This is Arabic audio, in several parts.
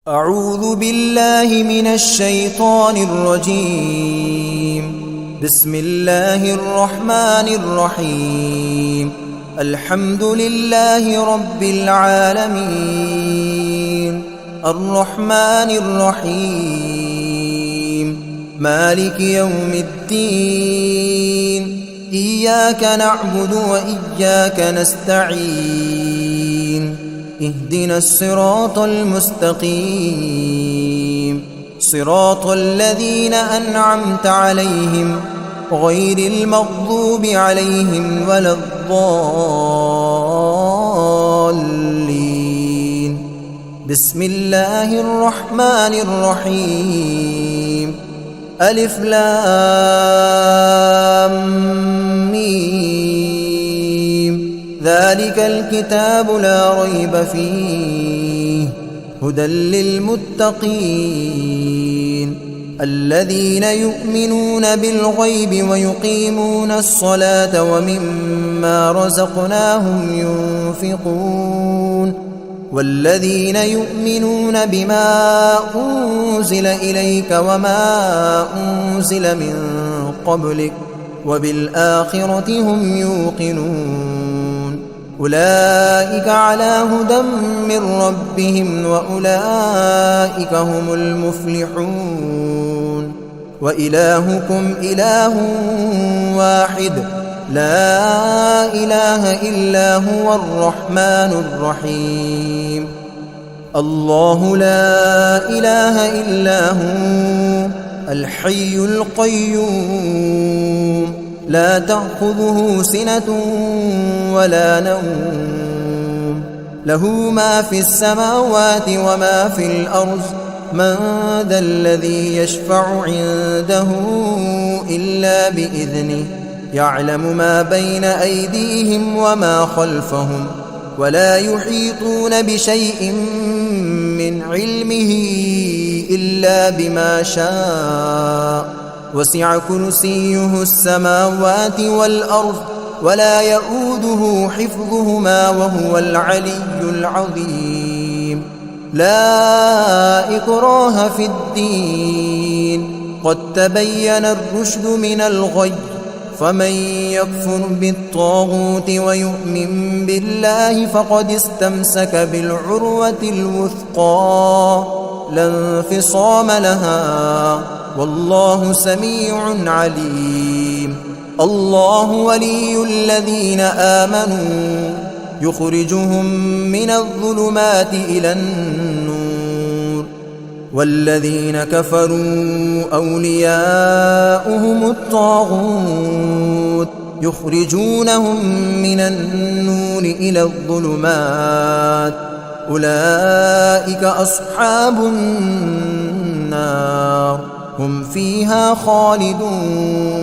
أعوذ بالله من الشيطان الرجيم. بسم الله الرحمن الرحيم. الحمد لله رب العالمين، الرحمن الرحيم، مالك يوم الدين. إياك نعبد وإياك نستعين. اهدنا الصراط المستقيم، صراط الذين أنعمت عليهم غير المغضوب عليهم ولا الضالين. بسم الله الرحمن الرحيم. ألف لام ميم. ذلك الكتاب لا ريب فيه هدى للمتقين الذين يؤمنون بالغيب ويقيمون الصلاة ومما رزقناهم ينفقون والذين يؤمنون بما أنزل إليك وما أنزل من قبلك وبالآخرة هم يوقنون. أولئك على هدى من ربهم وأولئك هم المفلحون. وإلهكم إله واحد لا إله إلا هو الرحمن الرحيم. الله لا إله إلا هو الحي القيوم لا تأخذه سنة ولا نوم، له ما في السماوات وما في الأرض. من ذا الذي يشفع عنده إلا بإذنه، يعلم ما بين أيديهم وما خلفهم ولا يحيطون بشيء من علمه إلا بما شاء. وسع كرسيه السماوات والأرض ولا يؤوده حفظهما وهو العلي العظيم. لا إكراه في الدين، قد تبين الرشد من الغي. فمن يكفر بالطاغوت ويؤمن بالله فقد استمسك بالعروة الوثقى لا انفصام لها، والله سميع عليم. الله ولي الذين آمنوا يخرجهم من الظلمات إلى النور، والذين كفروا أولياؤهم الطاغوت يخرجونهم من النور إلى الظلمات. أولئك أصحاب النار هم فيها خالدون.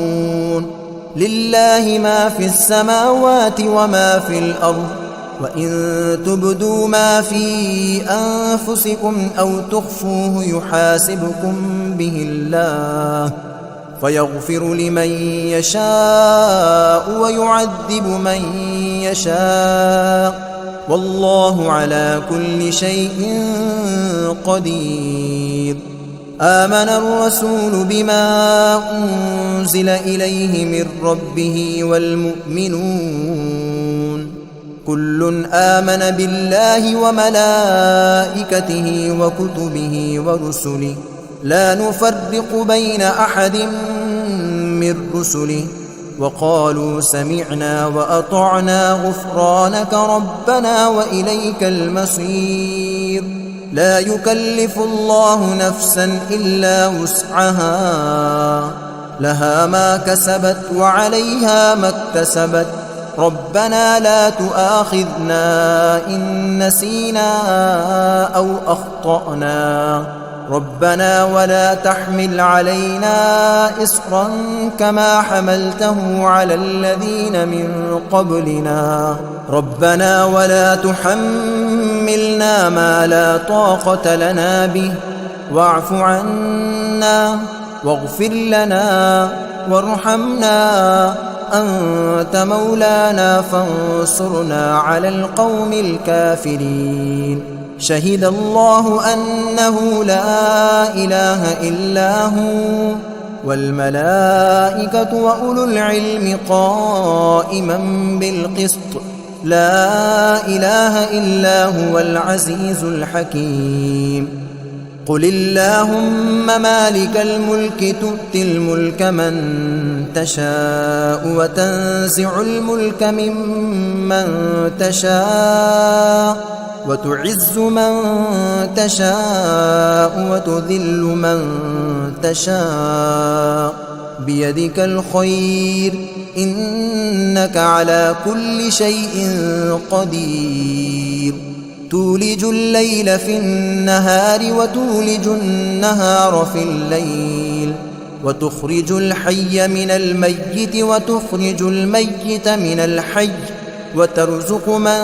لله ما في السماوات وما في الأرض، وإن تبدوا ما في أنفسكم أو تخفوه يحاسبكم به الله فيغفر لمن يشاء ويعذب من يشاء، والله على كل شيء قدير. آمن الرسول بما أنزل إليه من ربه والمؤمنون كل آمن بالله وملائكته وكتبه ورسله لا نفرق بين أحد من رسله وقالوا سمعنا وأطعنا غفرانك ربنا وإليك المصير. لا يكلف الله نفسا إلا وسعها، لها ما كسبت وعليها ما اكتسبت. ربنا لا تؤاخذنا إن نسينا أو أخطأنا، ربنا ولا تحمل علينا إصرا كما حملته على الذين من قبلنا، ربنا ولا تحملنا ما لا طاقة لنا به، واعف عنا واغفر لنا وارحمنا أنت مولانا فانصرنا على القوم الكافرين. شهد الله أنه لا إله إلا هو والملائكة وأولو العلم قائما بالقسط لا إله إلا هو العزيز الحكيم قل اللهم مالك الملك تؤتي الملك من تشاء وتنزع الملك ممن تشاء وتعز من تشاء وتذل من تشاء بيدك الخير إنك على كل شيء قدير تولج الليل في النهار وتولج النهار في الليل وتخرج الحي من الميت وتخرج الميت من الحي وترزق من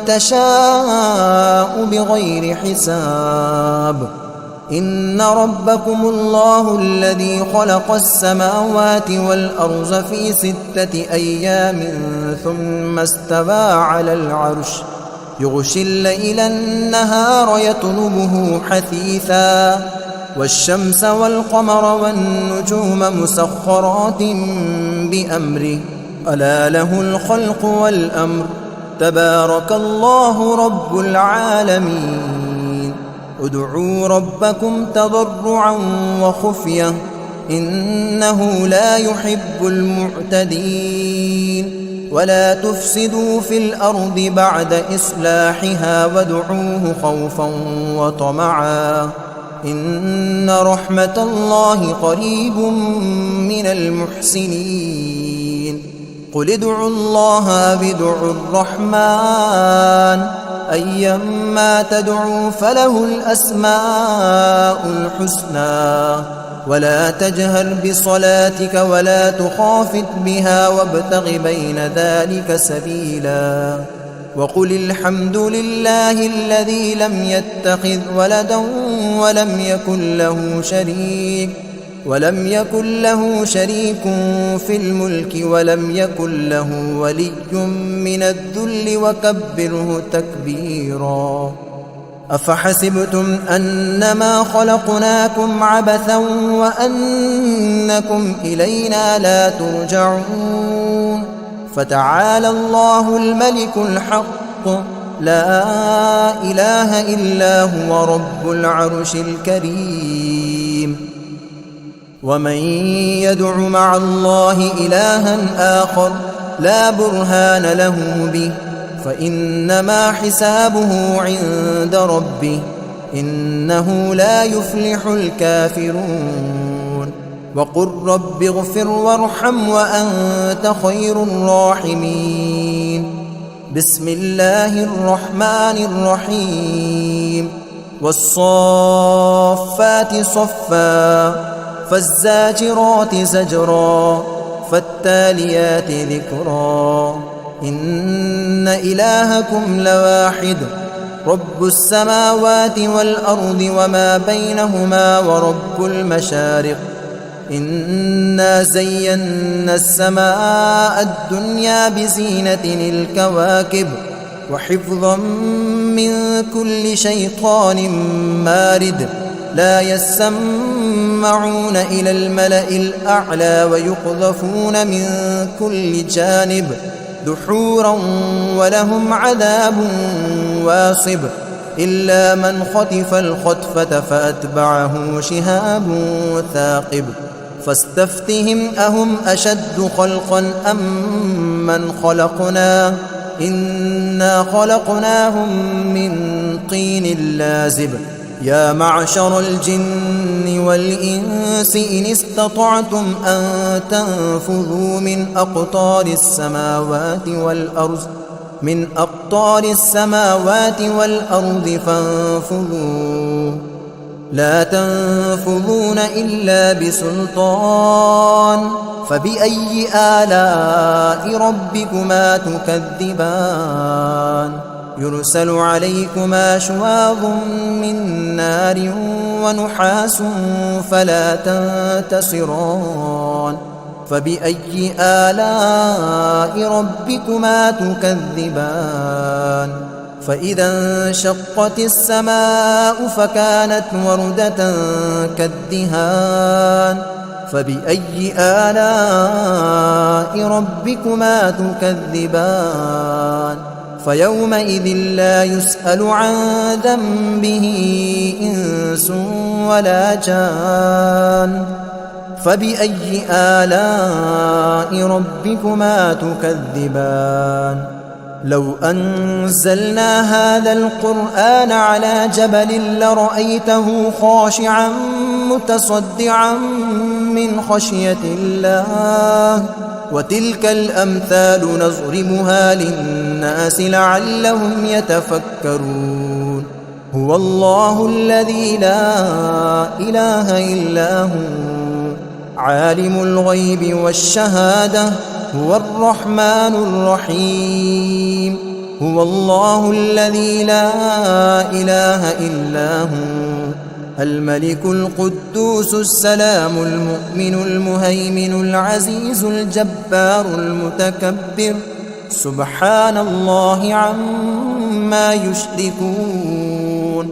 تشاء بغير حساب إن ربكم الله الذي خلق السماوات والأرض في 6 أيام ثم استوى على العرش يغشي الليل النهار يطلبه حثيثا والشمس والقمر والنجوم مسخرات بأمره ألا له الخلق والأمر تبارك الله رب العالمين ادعوا ربكم تضرعا وخفية إنه لا يحب المعتدين ولا تفسدوا في الأرض بعد إصلاحها وادعوه خوفا وطمعا إن رحمة الله قريب من المحسنين قل ادعوا الله أو ادعوا الرحمن أيما تدعوا فله الأسماء الحسنى ولا تجهر بصلاتك ولا تخافت بها وابتغ بين ذلك سبيلا وقل الحمد لله الذي لم يتخذ ولدا ولم يكن له شريك في الملك ولم يكن له ولي من الذل وكبره تكبيرا أفحسبتم أنما خلقناكم عبثا وأنكم إلينا لا ترجعون فتعالى الله الملك الحق لا إله إلا هو رب العرش الكريم ومن يدع مع الله إلها آخر لا برهان له به فإنما حسابه عند ربه إنه لا يفلح الكافرون وقل رب اغفر وارحم وأنت خير الراحمين بسم الله الرحمن الرحيم والصافات صفا فالزاجرات زجرا فالتاليات ذكرا إن إلهكم لواحد رب السماوات والأرض وما بينهما ورب المشارق إنا زينا السماء الدنيا بزينة الكواكب وحفظا من كل شيطان مارد لا يسمعون إلى الملأ الأعلى ويقذفون من كل جانب دحورا ولهم عذاب واصب إلا من خطف الخطفة فأتبعه شهاب ثاقب فاستفتهم أهم أشد خلقا أم من خلقنا إنا خلقناهم من طين لازب يا معشر الجن والإنس إن استطعتم أن تنفذوا من أقطار السماوات والأرض فانفذوا لا تنفذون إلا بسلطان فبأي آلاء ربكما تكذبان يرسل عليكما شواظ من نار ونحاس فلا تنتصران فبأي آلاء ربكما تكذبان فإذا انشقت السماء فكانت وردة كالدهان فبأي آلاء ربكما تكذبان فيومئذ لا يسأل عن ذنبه إنس ولا جان فبأي آلاء ربكما تكذبان لو أنزلنا هذا القرآن على جبل لرأيته خاشعا متصدعا من خشية الله وتلك الأمثال نضربها للناس لعلهم يتفكرون هو الله الذي لا إله إلا هو عالم الغيب والشهادة هو الرحمن الرحيم هو الله الذي لا إله إلا هو الملك القدوس السلام المؤمن المهيمن العزيز الجبار المتكبر سبحان الله عما يشركون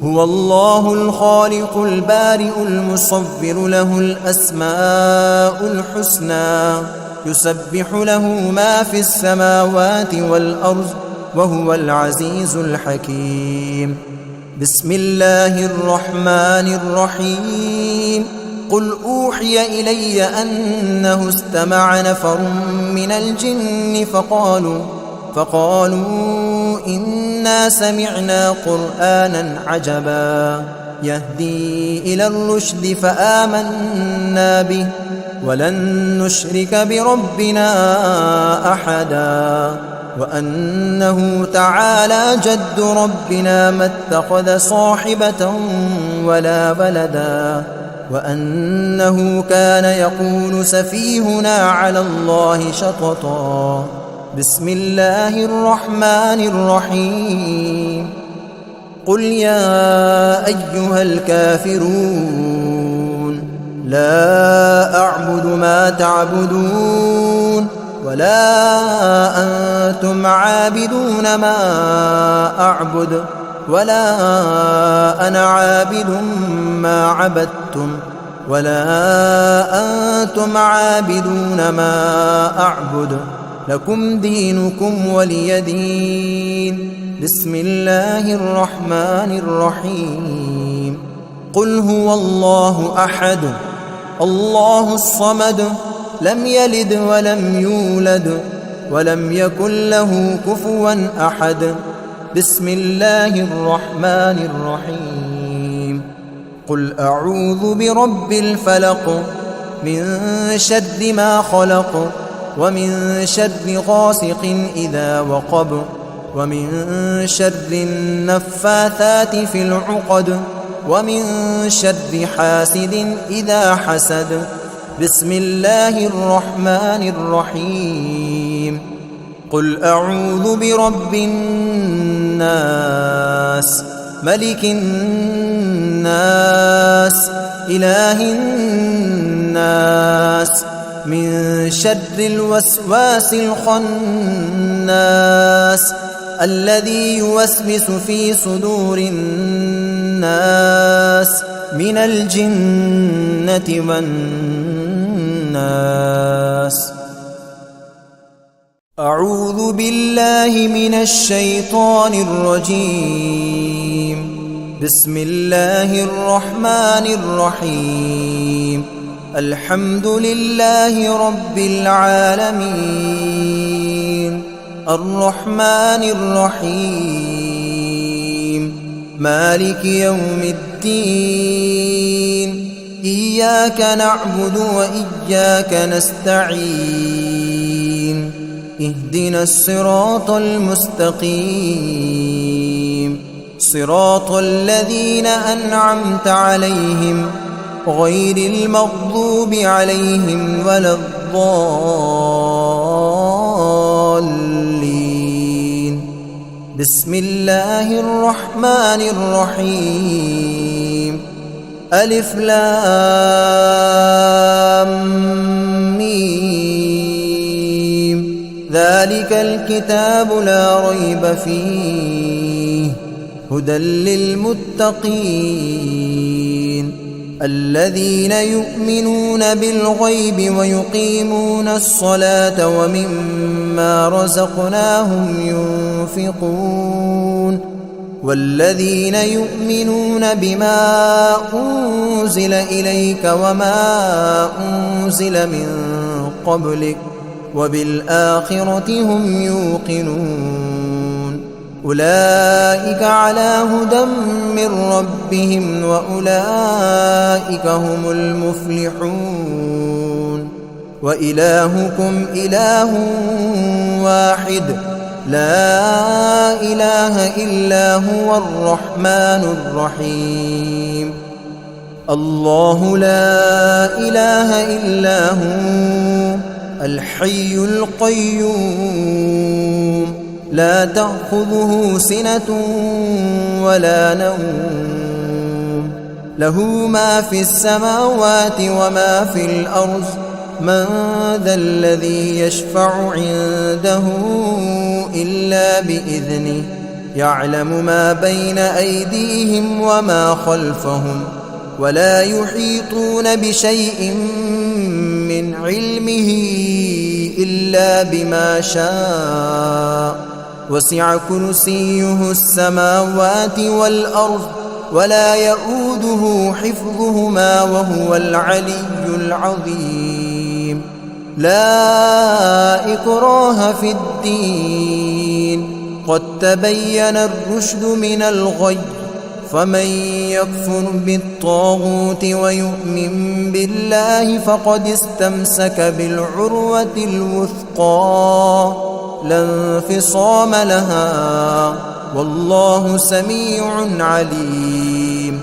هو الله الخالق البارئ المصور له الأسماء الحسنى يسبح له ما في السماوات والأرض وهو العزيز الحكيم بسم الله الرحمن الرحيم قل أوحي إلي أنه استمع نفر من الجن فقالوا إنا سمعنا قرآنا عجبا يهدي إلى الرشد فآمنا به ولن نشرك بربنا أحدا وأنه تعالى جد ربنا ما اتخذ صاحبة ولا ولدا وأنه كان يقول سفيهنا على الله شططا بسم الله الرحمن الرحيم قل يا أيها الكافرون لا أعبد ما تعبدون ولا أنتم عابدون ما أعبد ولا أنا عابد ما عبدتم ولا أنتم عابدون ما أعبد لكم دينكم ولي دين بسم الله الرحمن الرحيم قل هو الله أحد الله الصمد لم يلد ولم يولد ولم يكن له كفوا أحد بسم الله الرحمن الرحيم قل أعوذ برب الفلق من شر ما خلق ومن شر غاسق إذا وقب ومن شر النفاثات في العقد ومن شر حاسد إذا حسد بسم الله الرحمن الرحيم قل أعوذ برب الناس ملك الناس إله الناس من شر الوسواس الخناس الذي يوسوس في صدور الناس من الجنة والناس أعوذ بالله من الشيطان الرجيم بسم الله الرحمن الرحيم الحمد لله رب العالمين الرحمن الرحيم مالك يوم الدين إياك نعبد وإياك نستعين اهدنا الصراط المستقيم صراط الذين أنعمت عليهم غير المغضوب عليهم ولا الضالين بسم الله الرحمن الرحيم ألف لام ميم ذلك الكتاب لا ريب فيه هدى للمتقين الذين يؤمنون بالغيب ويقيمون الصلاة ومما رزقناهم ينفقون والذين يؤمنون بما أنزل إليك وما أنزل من قبلك وبالآخرة هم يوقنون أولئك على هدى من ربهم وأولئك هم المفلحون وإلهكم إله واحد لا إله إلا هو الرحمن الرحيم الله لا إله إلا هو الحي القيوم لا تأخذه سنة ولا نوم له ما في السماوات وما في الأرض من ذا الذي يشفع عنده إلا بإذنه يعلم ما بين أيديهم وما خلفهم ولا يحيطون بشيء من علمه إلا بما شاء وسع كرسيه السماوات والأرض ولا يؤوده حفظهما وهو العلي العظيم لا إكراه في الدين قد تبين الرشد من الغي فمن يكفر بالطاغوت ويؤمن بالله فقد استمسك بالعروة الوثقى لا انفصام لها والله سميع عليم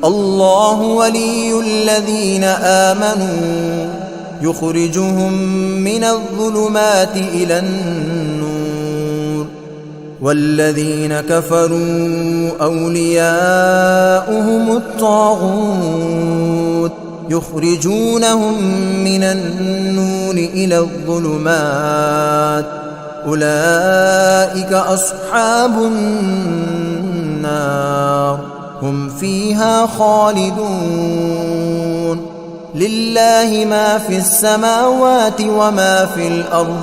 الله ولي الذين آمنوا يخرجهم من الظلمات إلى النور والذين كفروا أولياؤهم الطاغوت يخرجونهم من النور إلى الظلمات أولئك أصحاب النار هم فيها خالدون لله ما في السماوات وما في الأرض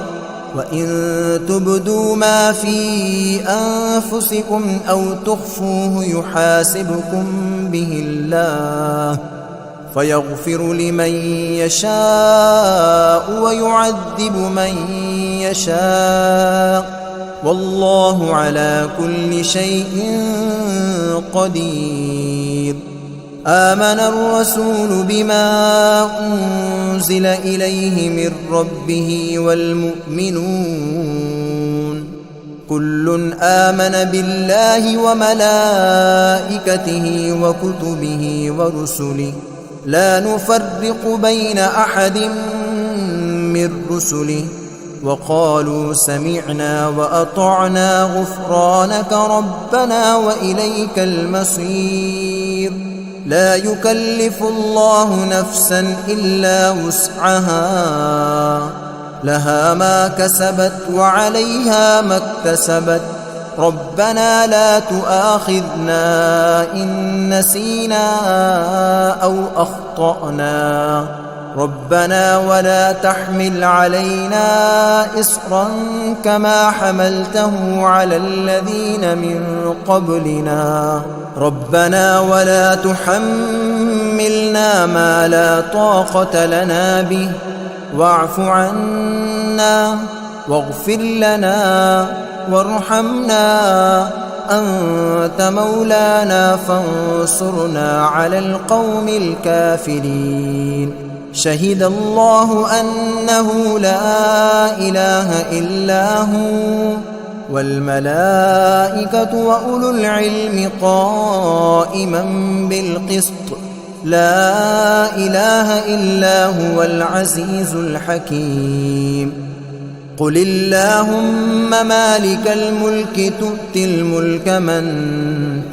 وإن تبدوا ما في أنفسكم أو تخفوه يحاسبكم به الله فيغفر لمن يشاء ويعذب من يشاء والله على كل شيء قدير آمن الرسول بما أنزل إليه من ربه والمؤمنون كل آمن بالله وملائكته وكتبه ورسله لا نفرق بين أحد من رسله وقالوا سمعنا وأطعنا غفرانك ربنا وإليك المصير لا يكلف الله نفسا إلا وسعها لها ما كسبت وعليها ما اكتسبت ربنا لا تؤاخذنا إن نسينا أو أخطأنا ربنا ولا تحمل علينا إصرا كما حملته على الذين من قبلنا ربنا ولا تحملنا ما لا طاقة لنا به واعف عنا واغفر لنا وارحمنا أنت مولانا فانصرنا على القوم الكافرين شهد الله أنه لا إله إلا هو والملائكة وأولو العلم قائما بالقسط لا إله إلا هو العزيز الحكيم قل اللهم مالك الملك تؤتي الملك من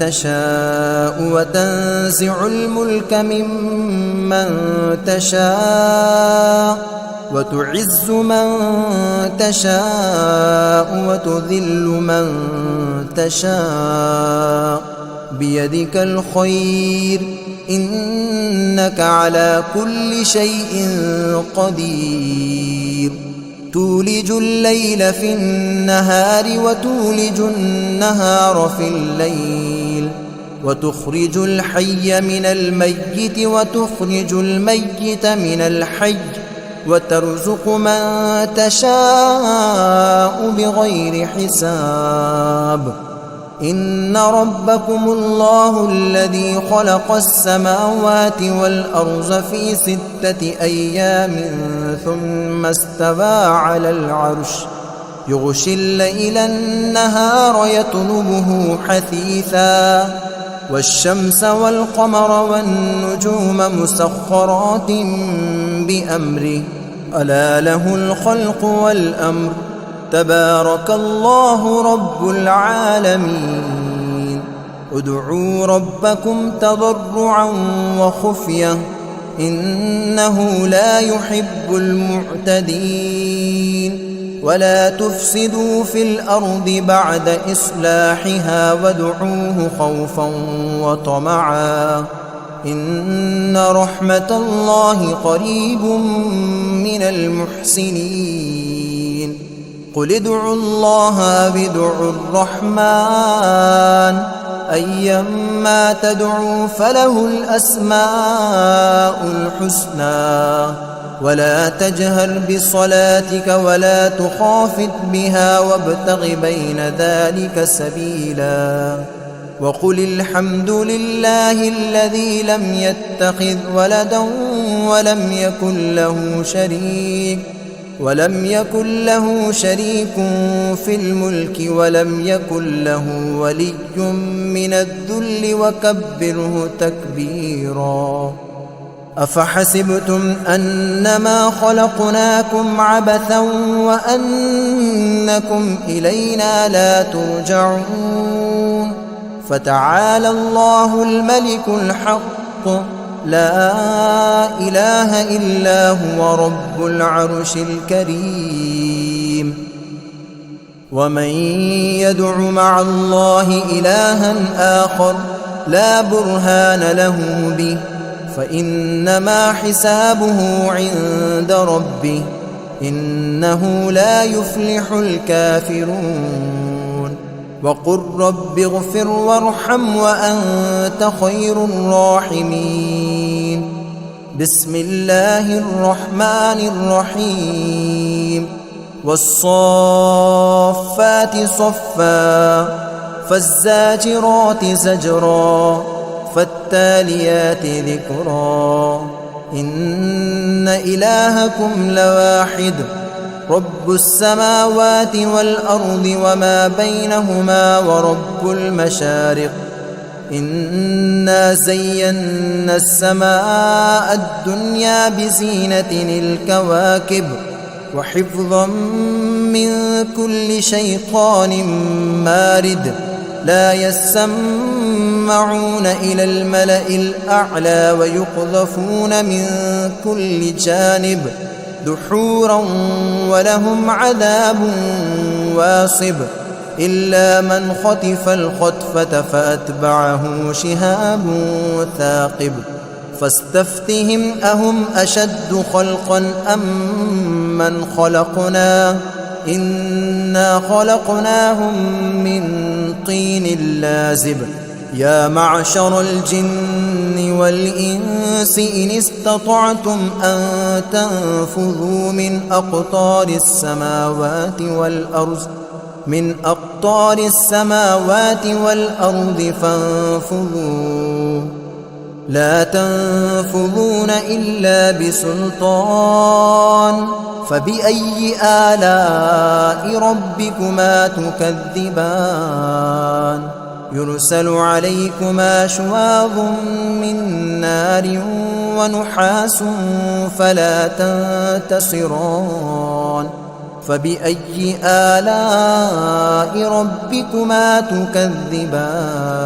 تشاء وتنزع الملك ممن تشاء وتعز من تشاء وتذل من تشاء بيدك الخير إنك على كل شيء قدير تولج الليل في النهار وتولج النهار في الليل وتخرج الحي من الميت وتخرج الميت من الحي وترزق من تشاء بغير حساب إن ربكم الله الذي خلق السماوات والأرض في 6 أيام ثم استوى على العرش يغشي الليل النهار يطلبه حثيثا والشمس والقمر والنجوم مسخرات بأمره ألا له الخلق والأمر تبارك الله رب العالمين ادعوا ربكم تضرعا وخفية إنه لا يحب المعتدين ولا تفسدوا في الأرض بعد إصلاحها وادعوه خوفا وطمعا إن رحمة الله قريب من المحسنين قل ادعوا الله بدعوا الرحمن أيما تدعوا فله الأسماء الحسنى ولا تجهر بصلاتك ولا تخافت بها وابتغ بين ذلك سبيلا وقل الحمد لله الذي لم يتخذ ولدا ولم يكن له شريك في الملك ولم يكن له ولي من الذل وكبره تكبيرا أفحسبتم أنما خلقناكم عبثا وأنكم إلينا لا ترجعون فتعالى الله الملك الحق لا إله إلا هو رب العرش الكريم ومن يدع مع الله إلها آخر لا برهان له به فإنما حسابه عند ربه إنه لا يفلح الكافرون وقل رب اغفر وارحم وأنت خير الراحمين بسم الله الرحمن الرحيم والصافات صفا فالزاجرات زجرا فالتاليات ذكرا إن إلهكم لواحد رب السماوات والأرض وما بينهما ورب المشارق إنا زينا السماء الدنيا بزينة الكواكب وحفظا من كل شيطان مارد لا يسمعون إلى الملأ الأعلى ويقذفون من كل جانب دحورا ولهم عذاب واصب إلا من خطف الخطفة فأتبعه شهاب ثاقب فاستفتهم أهم أشد خلقا أم من خلقنا إنا خلقناهم من طين لازب يا معشر الجن والإنس إن استطعتم أن تنفذوا من أقطار السماوات والأرض فانفذوا لا تنفذون إلا بسلطان فبأي آلاء ربكما تكذبان يرسل عليكما شواظ من نار ونحاس فلا تنتصران فبأي آلاء ربكما تكذبان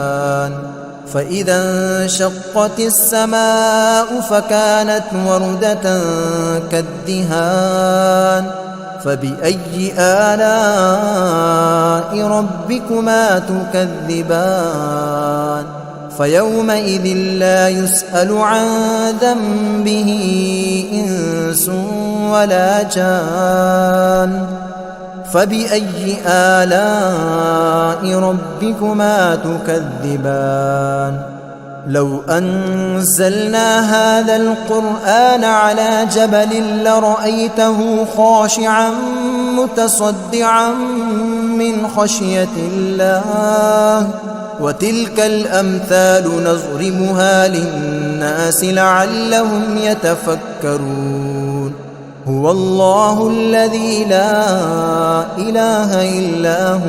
فإذا انشقت السماء فكانت وردة كالدهان فبأي آلاء ربكما تكذبان فيومئذ لا يسأل عن ذنبه إنس ولا جان فبأي آلاء ربكما تكذبان لو أنزلنا هذا القرآن على جبل لرأيته خاشعا متصدعا من خشية الله وتلك الأمثال نضربها للناس لعلهم يتفكرون هو الله الذي لا إله إلا هو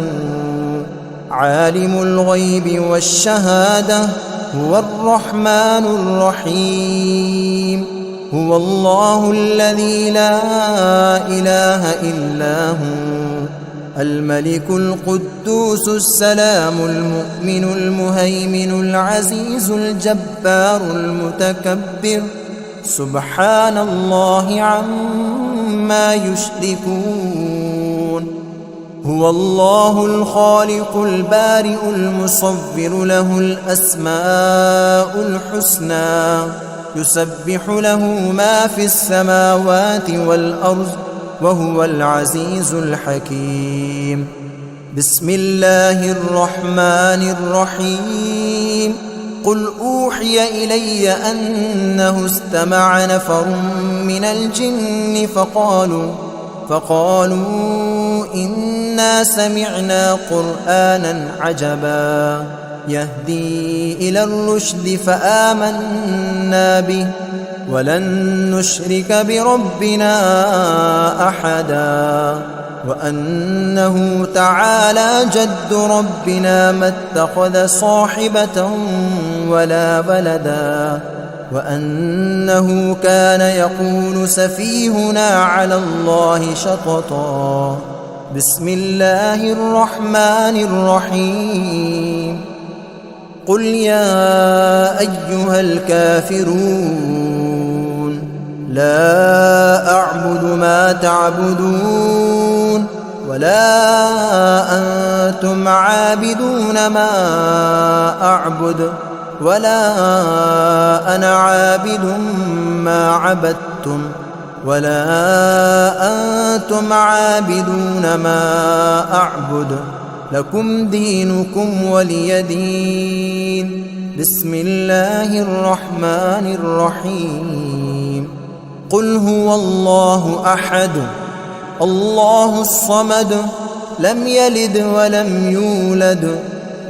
عالم الغيب والشهادة هو الرحمن الرحيم هو الله الذي لا إله إلا هو الملك القدوس السلام المؤمن المهيمن العزيز الجبار المتكبر سبحان الله عما يشركون هو الله الخالق البارئ المصور له الأسماء الحسنى يسبح له ما في السماوات والأرض وهو العزيز الحكيم بسم الله الرحمن الرحيم قل أوحي إلي أنه استمع نفر من الجن فقالوا إنا سمعنا قرآنا عجبا يهدي إلى الرشد فآمنا به ولن نشرك بربنا أحدا وأنه تعالى جد ربنا ما اتخذ صاحبة ولا ولدا وأنه كان يقول سفيهنا على الله شططا بسم الله الرحمن الرحيم قل يا أيها الكافرون لا أعبد ما تعبدون ولا أنتم عابدون ما أعبد ولا أنا عابد ما عبدتم ولا أنتم عابدون ما أعبد لكم دينكم ولي دين بسم الله الرحمن الرحيم قل هو الله أحد الله الصمد لم يلد ولم يولد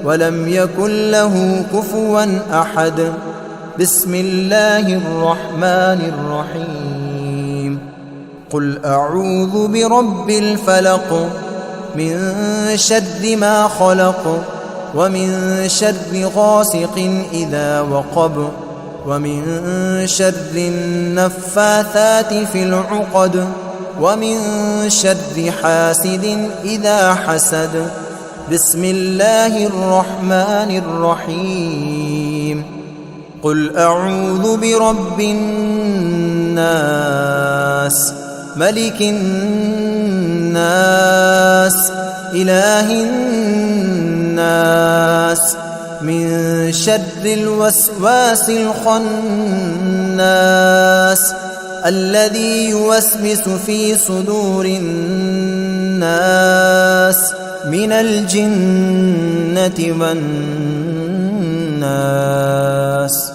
ولم يكن له كفوا أحد بسم الله الرحمن الرحيم قل أعوذ برب الفلق من شر ما خلق ومن شر غاسق إذا وقب ومن شر النفاثات في العقد ومن شر حاسد إذا حسد بسم الله الرحمن الرحيم قل أعوذ برب الناس ملك الناس إله الناس من شر الوسواس الخناس الذي يوسوس في صدور الناس من الجنة والناس